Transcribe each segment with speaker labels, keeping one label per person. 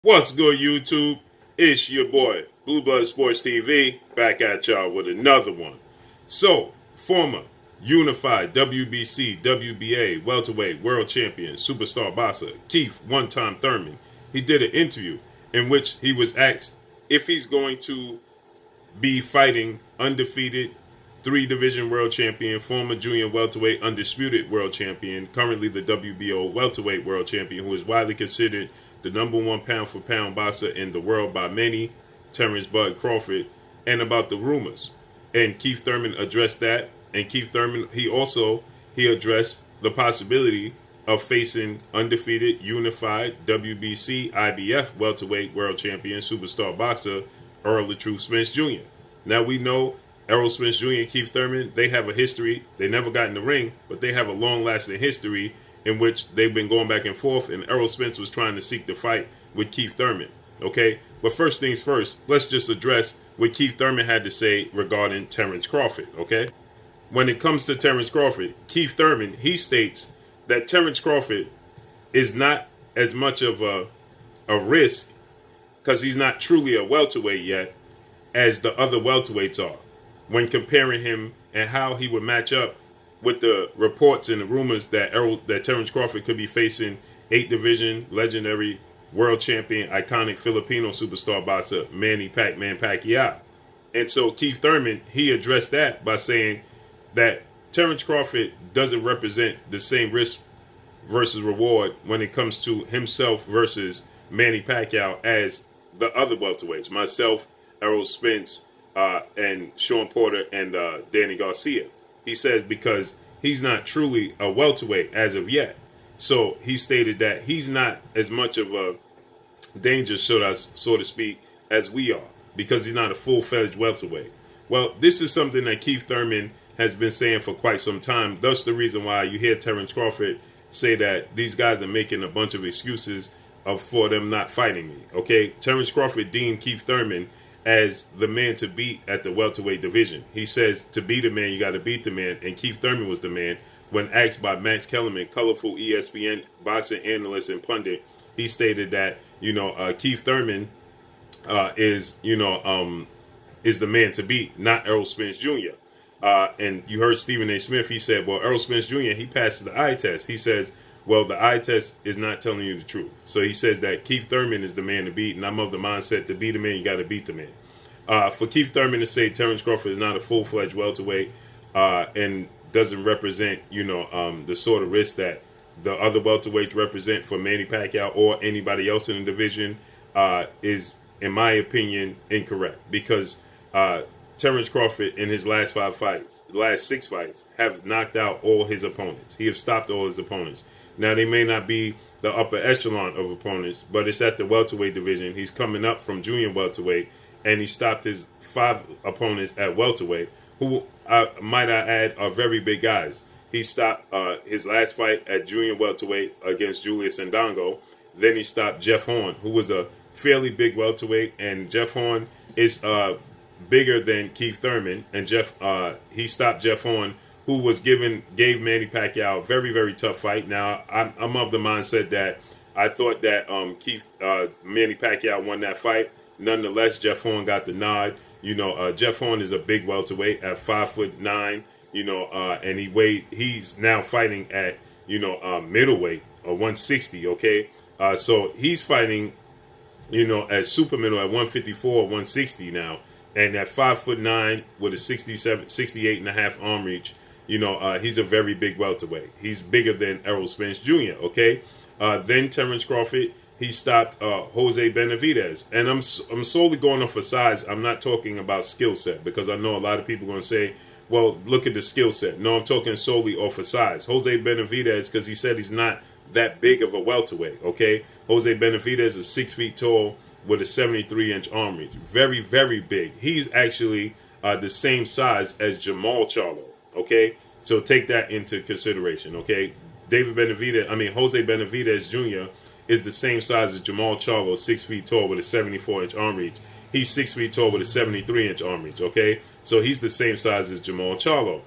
Speaker 1: What's good, YouTube? It's your boy, Blue Blood Sports TV, back at y'all with another one. So, former unified WBC, WBA, welterweight world champion, superstar boxer, Keith one-time Thurman, he did an interview in which he was asked if he's going to be fighting undefeated three-division world champion, former junior welterweight undisputed world champion, currently the WBO welterweight world champion, who is widely considered the #1 pound-for-pound boxer in the world by many, Terence Crawford, and about the rumors. And Keith Thurman addressed that. And Keith Thurman, he addressed the possibility of facing undefeated, unified WBC, IBF welterweight world champion, superstar boxer, ERROL SPENCE Jr. Now we know ERROL SPENCE Jr. and Keith Thurman, they have a history. They never got in the ring, but they have a long-lasting history in which they've been going back and forth, and ERROL SPENCE was trying to seek the fight with Keith Thurman, okay? But first things first, let's just address what Keith Thurman had to say regarding Terence Crawford, okay? When it comes to Terence Crawford, Keith Thurman, he states that Terence Crawford is not as much of a risk, because he's not truly a welterweight yet, as the other welterweights are, when comparing him and how he would match up with the reports and the rumors that Terence Crawford could be facing 8th division legendary world champion, iconic Filipino superstar boxer Manny Pacquiao. And so Keith Thurman, he addressed that by saying that Terence Crawford doesn't represent the same risk versus reward when it comes to himself versus Manny Pacquiao as the other welterweights, myself, ERROL SPENCE, and Sean Porter and Danny Garcia. He says because he's not truly a welterweight as of yet. So he stated that he's not as much of a danger, so to speak, as we are, because he's not a full-fledged welterweight. Well, this is something that Keith Thurman has been saying for quite some time. Thus the reason why you hear Terence Crawford say that these guys are making a bunch of excuses for them not fighting me. Okay, Terence Crawford deemed Keith Thurman as the man to beat at the welterweight division. He says to beat a man, you got to beat the man, and Keith Thurman was the man. When asked by Max Kellerman, colorful ESPN boxing analyst and pundit, he stated that Keith Thurman is the man to beat, not ERROL SPENCE Jr. And you heard Stephen A. Smith. He said, well, ERROL SPENCE Jr. he passes the eye test. He says, well, the eye test is not telling you the truth. So he says that Keith Thurman is the man to beat, and I'm of the mindset to beat a man, you got to beat the man. For Keith Thurman to say Terence Crawford is not a full-fledged welterweight and doesn't represent, the sort of risk that the other welterweights represent for Manny Pacquiao or anybody else in the division is, in my opinion, incorrect. Because Terence Crawford in his last 6 fights, have knocked out all his opponents. He has stopped all his opponents. Now, they may not be the upper echelon of opponents, but it's at the welterweight division. He's coming up from junior welterweight, and he stopped his 5 opponents at welterweight, who, might I add, are very big guys. He stopped his last fight at junior welterweight against Julius Ndongo. Then he stopped Jeff Horn, who was a fairly big welterweight, and Jeff Horn is bigger than Keith Thurman, and he stopped Jeff Horn, who gave Manny Pacquiao a very, very tough fight. Now, I'm of the mindset that I thought that Manny Pacquiao won that fight. Nonetheless, Jeff Horn got the nod. Jeff Horn is a big welterweight at 5'9", and he's now fighting at, middleweight or 160, okay? So he's fighting, at super middle at 154 or 160 now. And at 5'9" with a 68.5 arm reach, he's a very big welterweight. He's bigger than ERROL SPENCE Jr., okay? Then Terence Crawford, he stopped Jose Benavidez. And I'm solely going off of size. I'm not talking about skill set, because I know a lot of people are going to say, well, look at the skill set. No, I'm talking solely off of size. Jose Benavidez, because he said he's not that big of a welterweight, okay? Jose Benavidez is 6 feet tall with a 73-inch arm reach. Very, very big. He's actually the same size as Jamal Charlo, okay? So take that into consideration, okay? Jose Benavidez Jr. is the same size as Jamal Charlo, 6 feet tall with a 74-inch arm reach. He's 6 feet tall with a 73-inch arm reach, okay? So he's the same size as Jamal Charlo.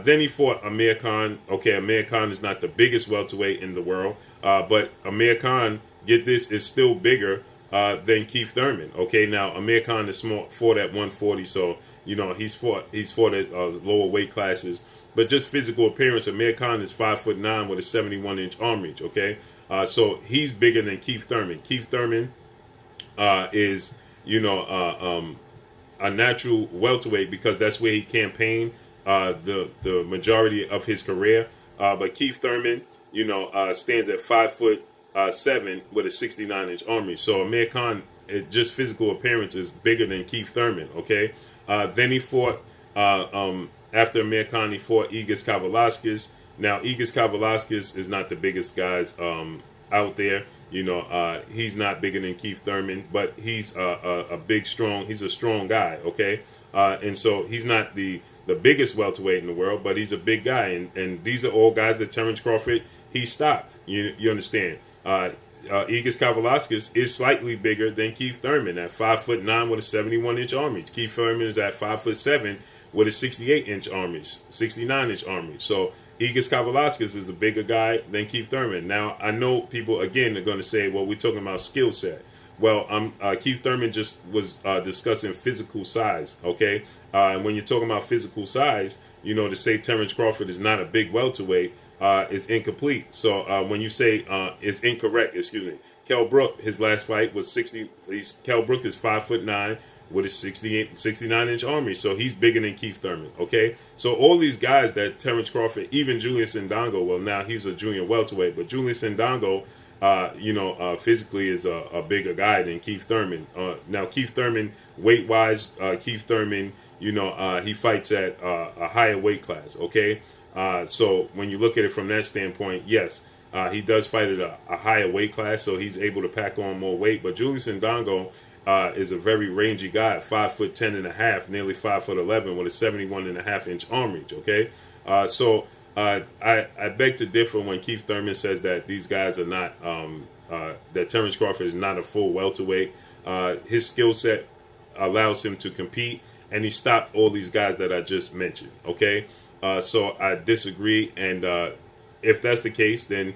Speaker 1: Then he fought Amir Khan. Okay, Amir Khan is not the biggest welterweight in the world, but Amir Khan, get this, is still bigger than Keith Thurman. Okay, now Amir Khan is fought at 140, so he's fought at lower weight classes. But just physical appearance, Amir Khan is 5'9" with a 71-inch arm reach. Okay, so he's bigger than Keith Thurman. Keith Thurman is a natural welterweight because that's where he campaigned the majority of his career. But Keith Thurman, stands at 5'7" with a 69-inch arm reach. So Amir Khan, just physical appearance, is bigger than Keith Thurman. Okay, then he fought after Amir Khan, he fought Egis Kavalauskas. Now Egis Kavalauskas is not the biggest guys out there. He's not bigger than Keith Thurman, but he's he's a strong guy. Okay, and so he's not the biggest welterweight in the world, but he's a big guy, and these are all guys that Terence Crawford he stopped. You understand? Egis Kavalauskas is slightly bigger than Keith Thurman at 5'9" with a 71-inch arm reach. Keith Thurman is at 5'7" with a 68-inch arm reach, 69-inch arm reach. So Egis Kavalauskas is a bigger guy than Keith Thurman. Now, I know people, again, are going to say, well, we're talking about skill set. Well, Keith Thurman just was discussing physical size, okay? And when you're talking about physical size, to say Terence Crawford is not a big welterweight is incomplete. So when you say it's incorrect, Kell Brook, his last fight was 60. Kell Brook is 5'9" with a 69-inch arm reach. So he's bigger than Keith Thurman, okay? So all these guys that Terence Crawford, even Julius Ndongo, well, now he's a junior welterweight, but Julius Ndongo, physically is a bigger guy than Keith Thurman. Now, Keith Thurman, weight-wise, Keith Thurman, he fights at a higher weight class, okay? So when you look at it from that standpoint, yes, he does fight at a higher weight class, so he's able to pack on more weight. But Julius Ndongo is a very rangy guy, 5'10" and a half, nearly 5'11" with a 71.5-inch arm reach. Okay, so I beg to differ when Keith Thurman says that these guys are not that Terence Crawford is not a full welterweight. His skill set allows him to compete, and he stopped all these guys that I just mentioned. Okay, so I disagree, and if that's the case, then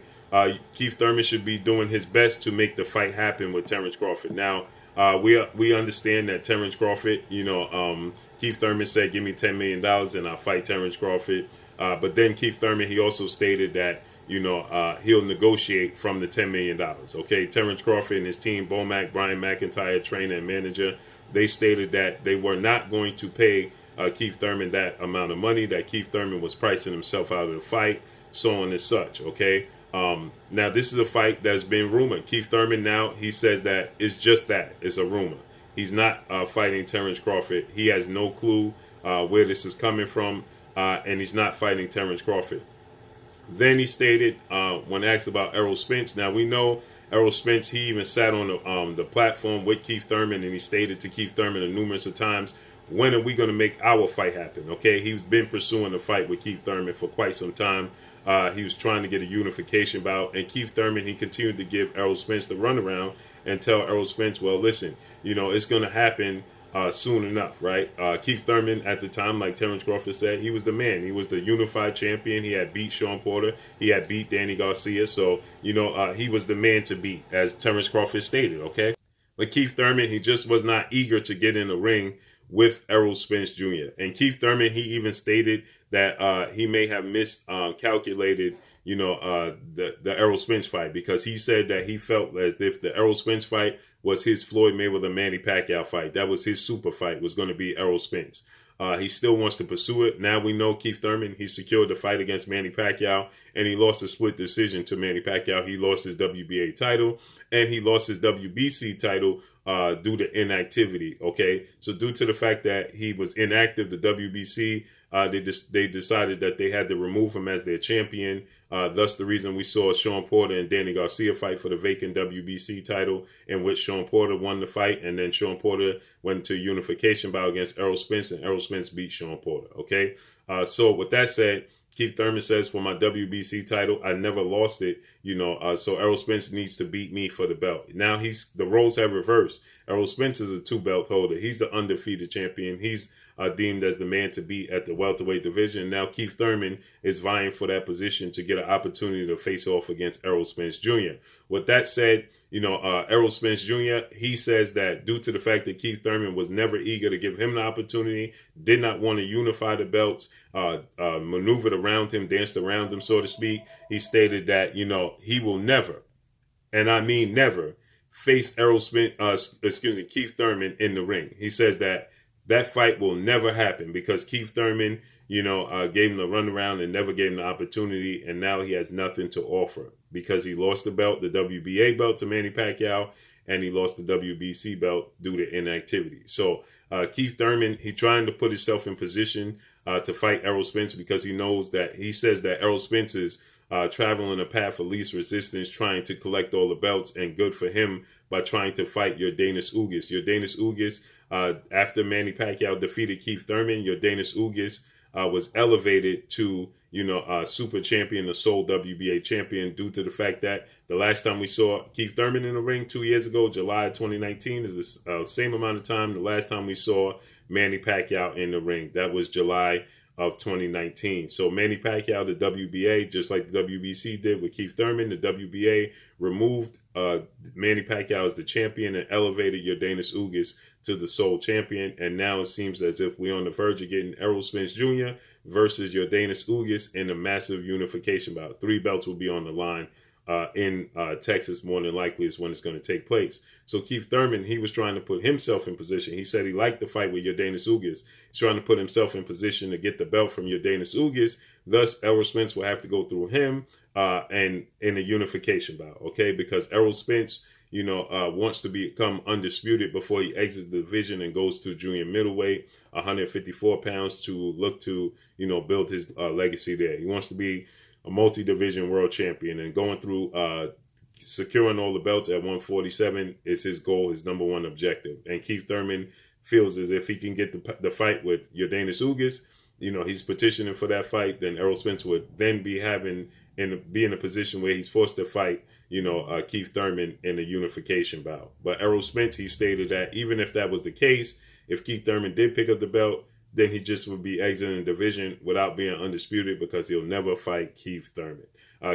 Speaker 1: Keith Thurman should be doing his best to make the fight happen with Terence Crawford. Now, we understand that Terence Crawford, Keith Thurman said, give me $10 million and I'll fight Terence Crawford. But then Keith Thurman, he also stated that, he'll negotiate from the $10 million. Okay, Terence Crawford and his team, Bomac, Brian McIntyre, trainer and manager, they stated that they were not going to pay Keith Thurman that amount of money, that Keith Thurman was pricing himself out of the fight, so on and such. Okay. Now, this is a fight that's been rumored. Keith Thurman now, he says that it's just that. It's a rumor. He's not fighting Terence Crawford. He has no clue where this is coming from, and he's not fighting Terence Crawford. Then he stated, when asked about ERROL Spence, now we know ERROL Spence, he even sat on the platform with Keith Thurman, and he stated to Keith Thurman numerous of times, when are we going to make our fight happen? Okay, he's been pursuing a fight with Keith Thurman for quite some time. He was trying to get a unification bout, and Keith Thurman, he continued to give ERROL Spence the runaround and tell ERROL Spence, well, listen, it's going to happen soon enough, right? Keith Thurman at the time, like Terence Crawford said, he was the man. He was the unified champion. He had beat Sean Porter. He had beat Danny Garcia. So, he was the man to beat, as Terence Crawford stated, okay? But Keith Thurman, he just was not eager to get in the ring with ERROL Spence Jr. And Keith Thurman, he even stated that he may have miscalculated, the ERROL Spence fight, because he said that he felt as if the ERROL Spence fight was his Floyd Mayweather Manny Pacquiao fight. That was his super fight, was going to be ERROL Spence. He still wants to pursue it. Now we know Keith Thurman, he secured the fight against Manny Pacquiao, and he lost a split decision to Manny Pacquiao. He lost his WBA title, and he lost his WBC title due to inactivity. Okay, so due to the fact that he was inactive, the WBC, they decided that they had to remove him as their champion. Thus the reason we saw Sean Porter and Danny Garcia fight for the vacant WBC title, in which Sean Porter won the fight, and then Sean Porter went to unification bout against ERROL Spence, and ERROL Spence beat Sean Porter. Okay, so with that said, Keith Thurman says, for my WBC title, I never lost it, so ERROL Spence needs to beat me for the belt. Now the roles have reversed. ERROL Spence is a 2-belt holder. He's the undefeated champion. He's deemed as the man to beat at the welterweight division. Now Keith Thurman is vying for that position to get an opportunity to face off against ERROL Spence Jr. With that said, Errol Spence Jr., he says that due to the fact that Keith Thurman was never eager to give him the opportunity, did not want to unify the belts, maneuvered around him, danced around him, so to speak, he stated that, he will never, and I mean never, face Keith Thurman in the ring. He says that fight will never happen because Keith Thurman, gave him the runaround and never gave him the opportunity, and now he has nothing to offer because he lost the belt, the WBA belt, to Manny Pacquiao, and he lost the WBC belt due to inactivity. So Keith Thurman, he trying to put himself in position to fight Errol Spence because he says that Errol Spence is traveling a path of least resistance, trying to collect all the belts, and good for him by trying to fight Yordenis Ugas. Yordenis Ugas, after Manny Pacquiao defeated Keith Thurman, Yordenis Ugas was elevated to, super champion, the sole WBA champion, due to the fact that the last time we saw Keith Thurman in the ring 2 years ago, July 2019, is the same amount of time the last time we saw Manny Pacquiao in the ring. That was July of 2019. So Manny Pacquiao, the WBA, just like the WBC did with Keith Thurman, the WBA removed Manny Pacquiao as the champion and elevated Yordenis Ugas to the sole champion. And now it seems as if we're on the verge of getting Errol Spence Jr. versus Yordenis Ugas in a massive unification bout. 3 belts will be on the line in Texas, more than likely is when it's going to take place. So Keith Thurman, he was trying to put himself in position. He said he liked the fight with Yordenis Ugas. He's trying to put himself in position to get the belt from Yordenis Ugas. Thus, Errol Spence will have to go through him and in a unification bout, okay? Because Errol Spence, wants to become undisputed before he exits the division and goes to junior middleweight, 154 pounds, to look to, build his legacy there. He wants to be a multi-division world champion, and going through securing all the belts at 147 is his goal, his number one objective. And Keith Thurman feels as if he can get the fight with Yordenis Ugas, he's petitioning for that fight, then Errol Spence would then be in a position where he's forced to fight, Keith Thurman in a unification bout. But Errol Spence, he stated that even if that was the case, if Keith Thurman did pick up the belt, then he just would be exiting the division without being undisputed because he'll never fight Keith Thurman.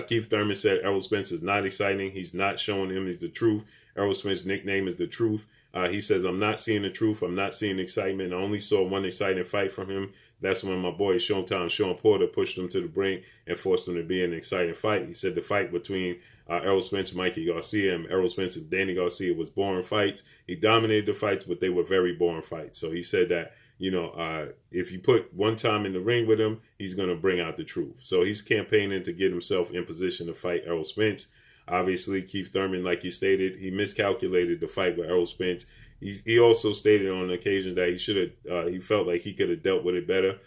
Speaker 1: Keith Thurman said Errol Spence is not exciting. He's not showing him he's the truth. Errol Spence's nickname is the truth. He says, I'm not seeing the truth. I'm not seeing excitement. I only saw one exciting fight from him. That's when my boy Sean Porter pushed him to the brink and forced him to be an exciting fight. He said the fight between Errol Spence and Mikey Garcia and Errol Spence and Danny Garcia was boring fights. He dominated the fights, but they were very boring fights. So he said that, if you put one time in the ring with him, he's going to bring out the truth. So he's campaigning to get himself in position to fight Errol Spence. Obviously, Keith Thurman, like he stated, he miscalculated the fight with Errol Spence. He also stated on occasion that he felt like he could have dealt with it better,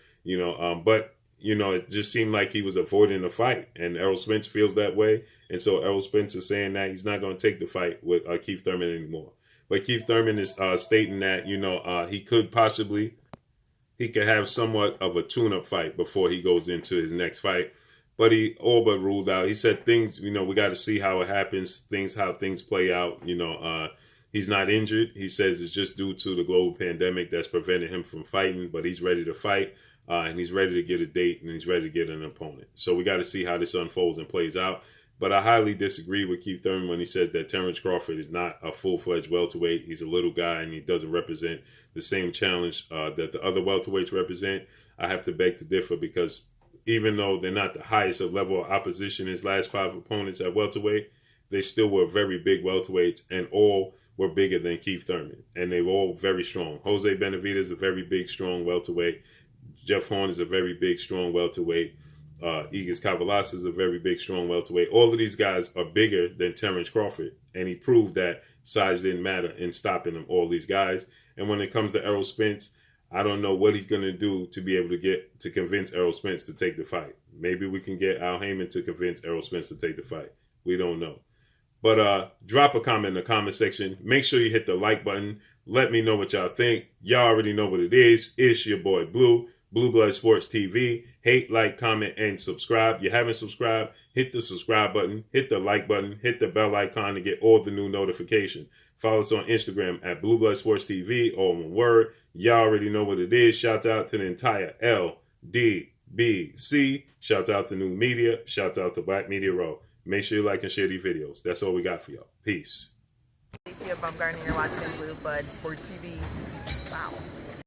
Speaker 1: but it just seemed like he was avoiding the fight, and Errol Spence feels that way. And so Errol Spence is saying that he's not going to take the fight with Keith Thurman anymore. But Keith Thurman is stating that, he could have somewhat of a tune-up fight before he goes into his next fight. But he all but ruled out. He said things, we got to see how it happens, how things play out. He's not injured. He says it's just due to the global pandemic that's prevented him from fighting, but he's ready to fight, and he's ready to get a date, and he's ready to get an opponent. So we got to see how this unfolds and plays out. But I highly disagree with Keith Thurman when he says that Terence Crawford is not a full-fledged welterweight. He's a little guy, and he doesn't represent the same challenge that the other welterweights represent. I have to beg to differ because even though they're not the highest level of opposition, his last 5 opponents at welterweight, they still were very big welterweights, and all were bigger than Keith Thurman, and they were all very strong. Jose Benavidez is a very big, strong welterweight. Jeff Horn is a very big, strong welterweight. Igis Kavalas is a very big, strong welterweight. All of these guys are bigger than Terence Crawford, and he proved that size didn't matter in stopping them, all these guys. And when it comes to Errol Spence, I don't know what he's going to do to be able to convince Errol Spence to take the fight. Maybe we can get Al Heyman to convince Errol Spence to take the fight. We don't know. But drop a comment in the comment section. Make sure you hit the like button. Let me know what y'all think. Y'all already know what it is. It's your boy Blue Blood Sports TV. Hate, like, comment, and subscribe. You haven't subscribed, hit the subscribe button, hit the like button, hit the bell icon to get all the new notifications. Follow us on Instagram at Blue Blood Sports TV, all one word. Y'all already know what it is. Shout out to the entire LDBC. Shout out to New Media. Shout out to Black Media Row. Make sure you like and share these videos. That's all we got for y'all. Peace.
Speaker 2: Stacey Bumgarner. You're watching Blue Blood Sport TV.